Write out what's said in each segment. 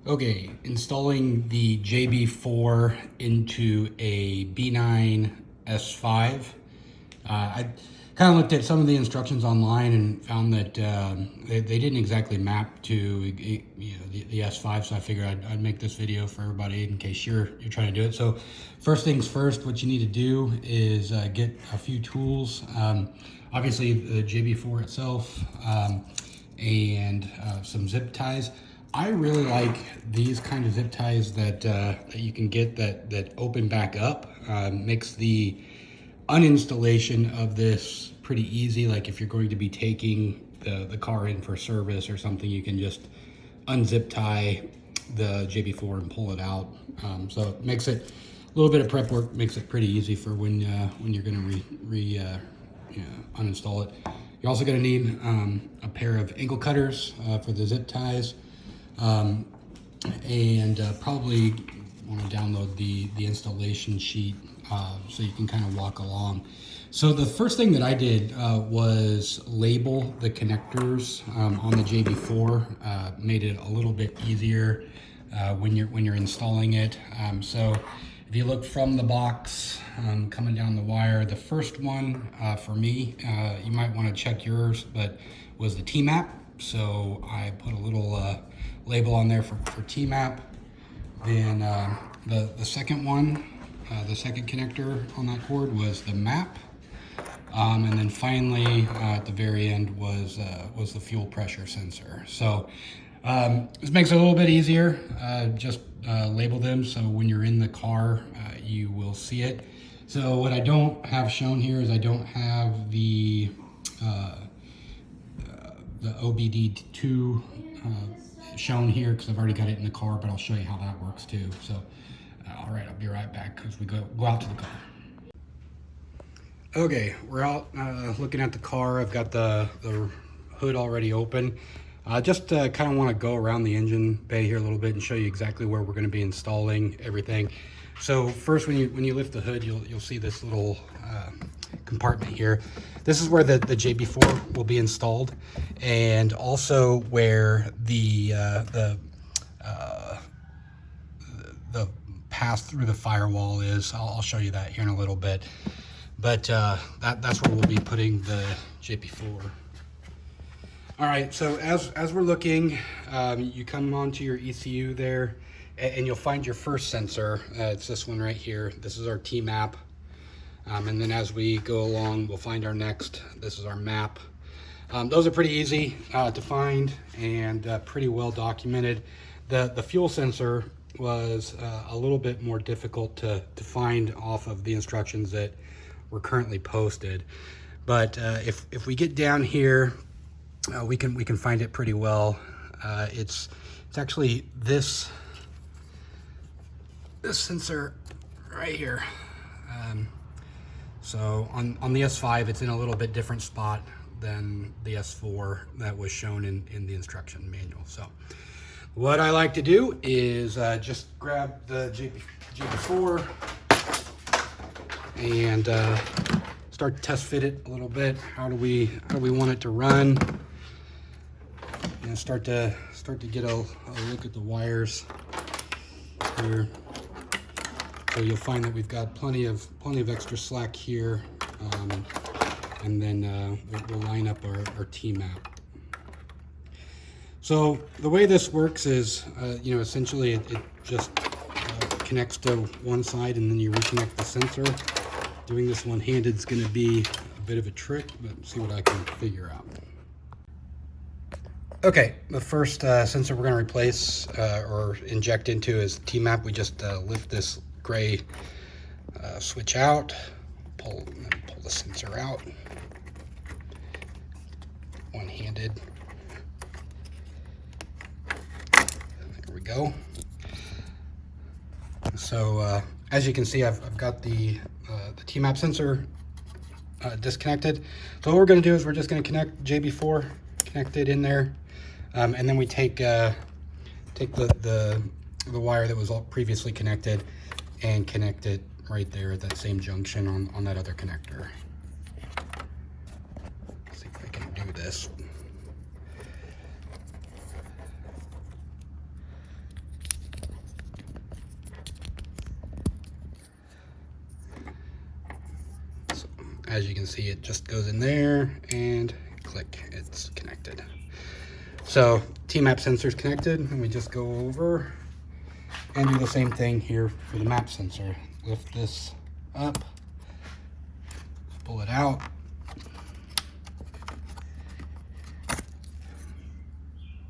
Okay, installing the JB4 into a B9 S5. I kind of looked at some of the instructions online and found that they didn't exactly map to the S5, so I figured I'd make this video for everybody in case you're trying to do it. So first things first, what you need to do is get a few tools. Obviously the JB4 itself and some zip ties. I really like these kind of zip ties that you can get that open back up. Makes the uninstallation of this pretty easy. Like if you're going to be taking the car in for service or something, you can just unzip tie the JB4 and pull it out. So it makes it a little bit of prep work, makes it pretty easy for when you're going to uninstall it. You're also going to need a pair of angle cutters for the zip ties. Probably want to download the installation sheet so you can kind of walk along. So the first thing that I did was label the connectors on the JB4. Made it a little bit easier when you're installing it. So if you look from the box coming down the wire, the first one for me, you might want to check yours, but was the T-map. So I put a little label on there for T-map. Then the second one, the second connector on that cord was the map. And then finally at the very end was the fuel pressure sensor. So this makes it a little bit easier. Just label them so when you're in the car you will see it. So what I don't have shown here is I don't have the OBD2 shown here because I've already got it in the car, but I'll show you how that works too. So, all right, I'll be right back as we go out to the car. Okay, we're out looking at the car. I've got the hood already open. Just kind of want to go around the engine bay here a little bit and show you exactly where we're going to be installing everything. So first, when you lift the hood, you'll see this little compartment here. This is where the JB4 will be installed, and also where the pass through the firewall is. I'll show you that here in a little bit. But that's where we'll be putting the JB4. All right, so as we're looking, you come onto your ECU there, and you'll find your first sensor. It's this one right here. This is our T-map. And then as we go along, we'll find our next. This is our map. Those are pretty easy to find and pretty well documented. The fuel sensor was a little bit more difficult to find off of the instructions that were currently posted. But if we get down here, we can find it pretty well. It's actually this sensor right here. So on the S5, it's in a little bit different spot than the S4 that was shown in the instruction manual. So what I like to do is just grab the JB4 and start to test fit it a little bit. How do we want it to run? And start to get a look at the wires here. So you'll find that we've got plenty of extra slack here, and then we'll line up our T-map. So the way this works is, essentially it just connects to one side, and then you reconnect the sensor. Doing this one-handed is going to be a bit of a trick, but see what I can figure out. Okay, the first sensor we're going to replace or inject into is T-map. We just lift this gray switch out, pull the sensor out, one-handed. There we go. So as you can see, I've got the T-map sensor disconnected. So what we're going to do is we're just going to connect JB4, connect it in there, and then we take the wire that was previously connected and connect it right there at that same junction on that other connector. Let's see if I can do this. as you can see, it just goes in there and click, it's connected. So T-map sensor is connected, and we just go over and do the same thing here for the map sensor. Lift this up, pull it out.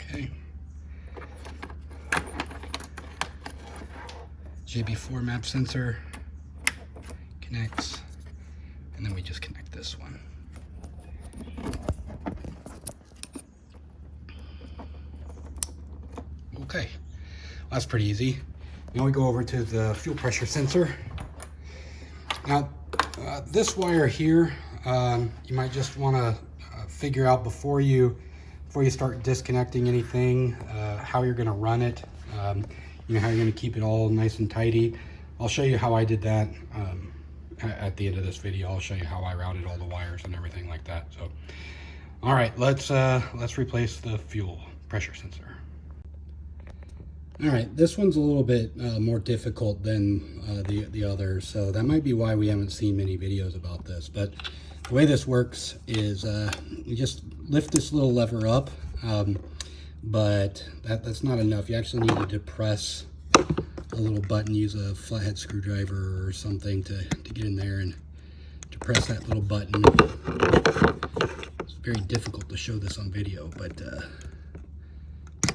Okay. JB4 map sensor connects, and then we just connect this one. Okay, well, that's pretty easy. Now we go over to the fuel pressure sensor. Now, this wire here, you might just want to figure out before you start disconnecting anything, how you're going to run it. You know, how you're going to keep it all nice and tidy. I'll show you how I did that at the end of this video. I'll show you how I routed all the wires and everything like that. So, all right, let's replace the fuel pressure sensor. All right, this one's a little bit more difficult than the others, so that might be why we haven't seen many videos about this. But the way this works is you just lift this little lever up, but that's not enough. You actually need to depress a little button, use a flathead screwdriver or something to get in there and depress that little button. It's very difficult to show this on video, but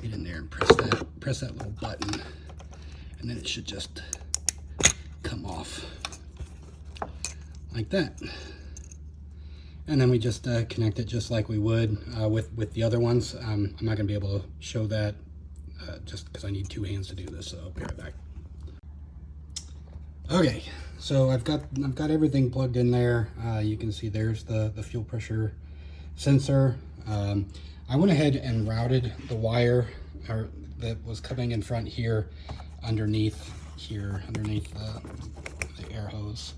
get in there and press that little button, and then it should just come off like that. And then we just connect it just like we would with the other ones. I'm not gonna be able to show that just because I need two hands to do this, so I'll be right back. Okay, so I've got everything plugged in there. You can see there's the fuel pressure sensor. I went ahead and routed the wire that was coming in front here underneath the air hose.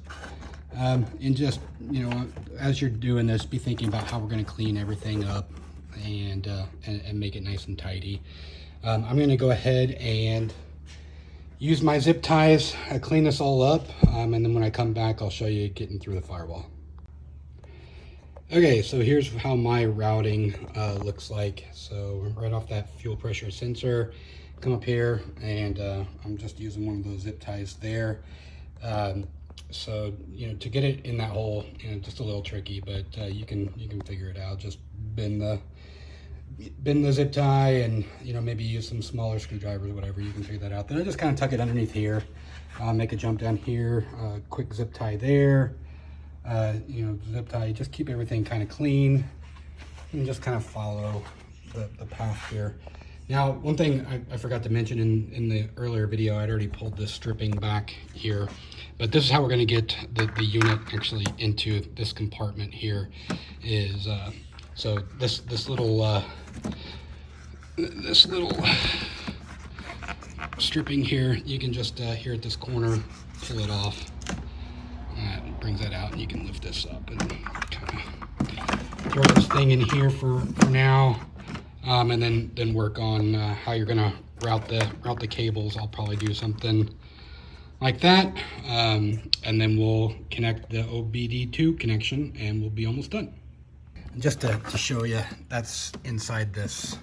And just, you know, as you're doing this, be thinking about how we're going to clean everything up and make it nice and tidy. I'm going to go ahead and use my zip ties, clean this all up, and then when I come back, I'll show you getting through the firewall. Okay, so here's how my routing looks like. So right off that fuel pressure sensor, come up here, and I'm just using one of those zip ties there. So, you know, to get it in that hole, you know, just a little tricky, but you can figure it out. Just bend the zip tie, and, you know, maybe use some smaller screwdrivers or whatever. You can figure that out. Then I just kind of tuck it underneath here, make a jump down here, quick zip tie there. You know, zip tie, just keep everything kind of clean and just kind of follow the path here. Now, one thing I forgot to mention in the earlier video, I'd already pulled this stripping back here, but this is how we're going to get the unit actually into this compartment here. Is so this little stripping here, you can just here at this corner pull it off. That brings that out, and you can lift this up and kind of throw this thing in here for now. And then work on how you're gonna route the cables. I'll probably do something like that, and then we'll connect the OBD2 connection, and we'll be almost done. And just to show you, that's inside this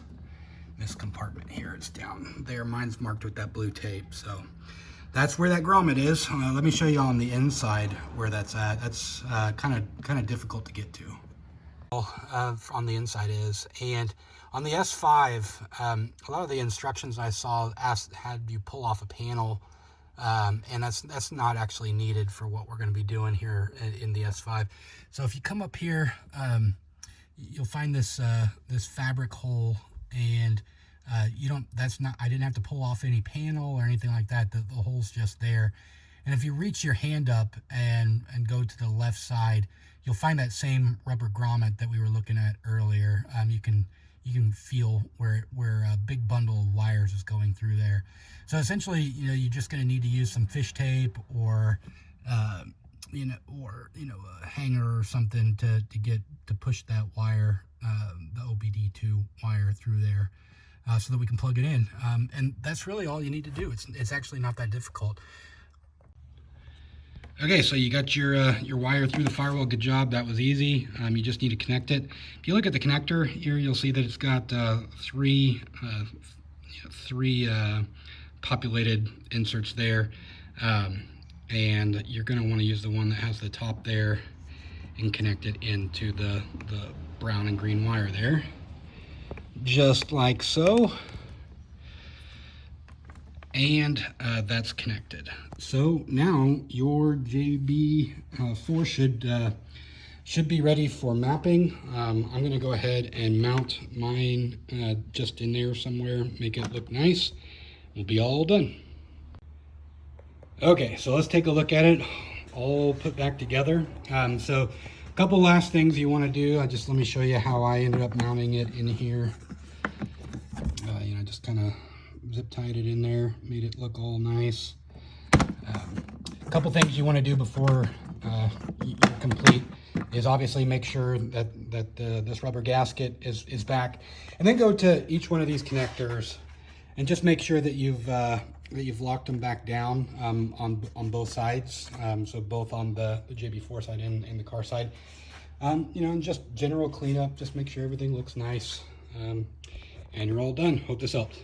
compartment here. It's down there. Mine's marked with that blue tape, so that's where that grommet is. Let me show you on the inside where that's at. That's kind of difficult to get to. On the inside is, and on the S5, a lot of the instructions I saw had you pull off a panel, and that's not actually needed for what we're going to be doing here in the S5. So if you come up here, you'll find this fabric hole, and I didn't have to pull off any panel or anything like that. The hole's just there. And if you reach your hand up and go to the left side, you'll find that same rubber grommet that we were looking at earlier. You can feel where a big bundle of wires is going through there. So essentially, you know, you're just going to need to use some fish tape or a hanger or something to push that wire, the OBD2 wire through there, so that we can plug it in. And that's really all you need to do. It's actually not that difficult. Okay, so you got your wire through the firewall. Good job. That was easy. You just need to connect it. If you look at the connector here, you'll see that it's got three populated inserts there, and you're going to want to use the one that has the top there and connect it into the brown and green wire there, just like so. And that's connected. So now your JB4 should be ready for mapping. I'm going to go ahead and mount mine just in there somewhere, make it look nice. We'll be all done. Okay, so let's take a look at it all put back together. So a couple last things you want to do. Let me show you how I ended up mounting it in here. Just kind of zip tied it in there, made it look all nice. A couple things you want to do before you're complete is obviously make sure that this rubber gasket is back, and then go to each one of these connectors and just make sure that you've locked them back down on both sides, so both on the JB4 side and the car side. And just general cleanup, just make sure everything looks nice, and you're all done. Hope this helps.